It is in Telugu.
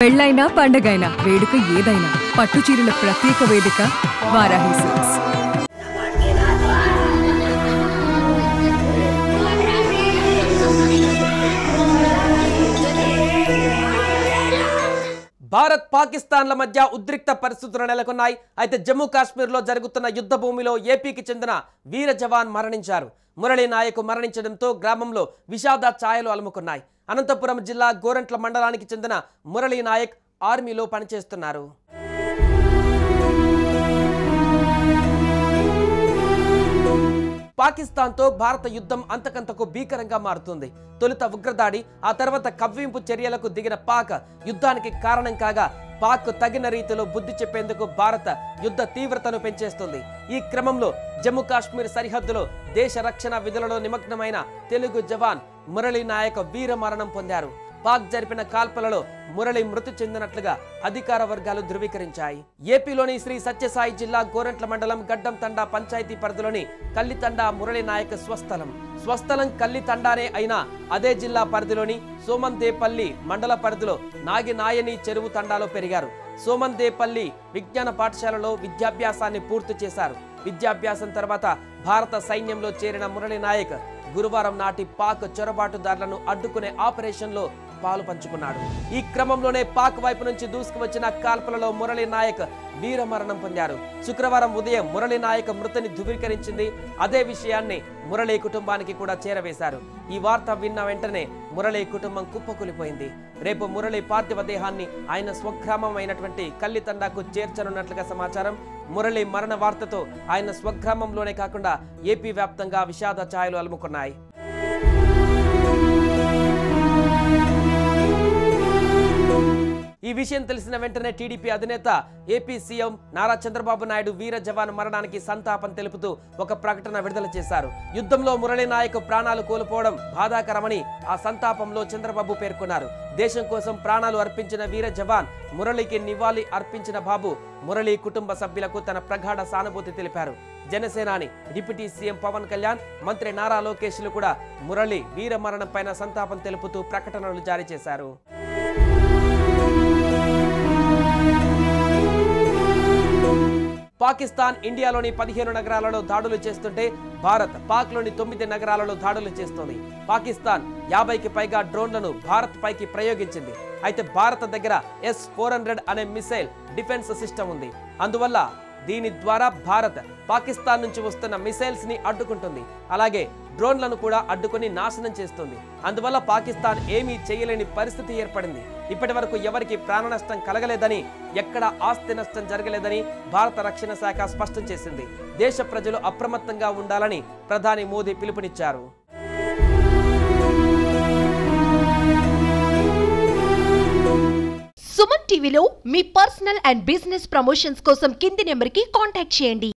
పెళ్ళైనా పండగైనా వేడుక ఏదైనా పట్టు చీరల ప్రత్యేక వేదిక వారాహి సిల్క్స్. భారత్ పాకిస్తాన్ల మధ్య ఉద్రిక్త పరిస్థితులు నెలకొన్నాయి. అయితే జమ్మూ కాశ్మీర్లో జరుగుతున్న యుద్ధ భూమిలో ఏపీకి చెందిన వీర జవాన్ మరణించారు. మురళీ నాయక్ మరణించడంతో గ్రామంలో విషాద ఛాయలు అలుముకున్నాయి. అనంతపురం జిల్లా గోరంట్ల మండలానికి చెందిన మురళీ నాయక్ ఆర్మీలో పనిచేస్తున్నారు. పాకిస్తాన్తో భారత యుద్ధం అంతకంతకు భీకరంగా మారుతుంది. తొలుత ఉగ్రదాడి, ఆ తర్వాత కవ్వింపు చర్యలకు దిగిన పాక్ యుద్ధానికి కారణం కాగా పాక్ తగిన రీతిలో బుద్ధి చెప్పేందుకు భారత యుద్ధ తీవ్రతను పెంచేస్తుంది. ఈ క్రమంలో జమ్మూ కాశ్మీర్ సరిహద్దులో దేశ రక్షణ విధులలో నిమగ్నమైన తెలుగు జవాన్ మురళీ నాయక్ వీర మరణం పొందారు. పాక్ జరిపిన కాల్పులలో మురళి మృతి చెందినట్లుగా అధికార వర్గాలు ధృవీకరించాయి. ఏపీలోని శ్రీ సత్యసాయి జిల్లా గోరంట్ల మండలం గడ్డం తండా పంచాయతీ పరిధిలోని కల్లితండా మురళి నాయక్ స్వస్థలం కల్లితండానే అయినా అదే జిల్లా పరిధిలోని సోమందేపల్లి మండల పరిధిలో నాగినాయని చెరువు తండాలో పెరిగారు. సోమందేపల్లి విజ్ఞాన పాఠశాలలో విద్యాభ్యాసాన్ని పూర్తి చేశారు. విద్యాభ్యాసం తర్వాత భారత సైన్యంలో చేరిన మురళి నాయక్ గురువారం నాటి పాక్ చొరబాటుదారులను అడ్డుకునే ఆపరేషన్లో పాలు పంచుకున్నాడు. ఈ క్రమంలోనే పాక్ వైపు నుంచి దూసుకువచ్చిన కాల్పులలో మురళీ నాయక్ వీర మరణం పొందారు. శుక్రవారం ఉదయం మురళీ నాయక్ మృతిని ధృవీకరించింది. అదే విషయాన్ని మురళీ కుటుంబానికి కూడా చేరవేశారు. ఈ వార్త విన్న వెంటనే మురళీ కుటుంబం కుప్పకూలిపోయింది. రేపు మురళీ పార్థివ దేహాన్ని ఆయన స్వగ్రామం అయినటువంటి కల్లితండాకు చేర్చనున్నట్లుగా సమాచారం. మురళీ మరణ వార్తతో ఆయన స్వగ్రామంలోనే కాకుండా ఏపీ వ్యాప్తంగా విషాద ఛాయలు అలుముకున్నాయి. ఈ విషయం తెలిసిన వెంటనే టీడీపీ అధినేత ఏపీ సీఎం నారా చంద్రబాబు నాయుడు వీర జవాన్ మరణానికి సంతాపం తెలుపుతూ ఒక ప్రకటన విడుదల చేశారు. యుద్ధంలో మురళీ నాయక్ ప్రాణాలు కోల్పోవడం బాధాకరమని ఆ సంతాపంలో చంద్రబాబు పేర్కొన్నారు. దేశం కోసం ప్రాణాలు అర్పించిన వీర జవాన్ మురళికి నివాళి అర్పించిన బాబు మురళీ కుటుంబ సభ్యులకు తన ప్రగాఢ సానుభూతి తెలిపారు. జనసేనాని డిప్యూటీ సీఎం పవన్ కళ్యాణ్, మంత్రి నారా లోకేష్లు కూడా మురళి వీర మరణం పైన సంతాపం తెలుపుతూ ప్రకటనలు జారీ చేశారు. పాకిస్తాన్ ఇండియాలోని 15 నగరాలలో దాడులు చేస్తుంటే భారత్ పాక్లోని 9 నగరాలలో దాడులు చేస్తోంది. పాకిస్తాన్ 50కి పైగా డ్రోన్లను భారత్ పైకి ప్రయోగించింది. అయితే భారత దగ్గర S-400 అనే మిసైల్ డిఫెన్స్ సిస్టమ్ ఉంది. అందువల్ల దీని ద్వారా భారత్ పాకిస్తాన్ నుంచి వస్తున్న మిసైల్స్ ని అడ్డుకుంటుంది. అలాగే డ్రోన్లను కూడా అడ్డుకొని నాశనం చేస్తుంది. అందువల్ల పాకిస్తాన్ ఏమీ చేయలేని పరిస్థితి ఏర్పడింది. ఇప్పటి వరకు ఎవరికి ప్రాణ నష్టం కలగలేదని, ఎక్కడ ఆస్తి నష్టం జరగలేదని భారత రక్షణ శాఖ స్పష్టం చేసింది. దేశ ప్రజలు అప్రమత్తంగా ఉండాలని ప్రధాని మోదీ పిలుపునిచ్చారు. సుమన్ టీవీలో మీ పర్సనల్ అండ్ బిజినెస్ ప్రమోషన్స్ కోసం కింది నెంబర్కి కాంటాక్ట్ చేయండి.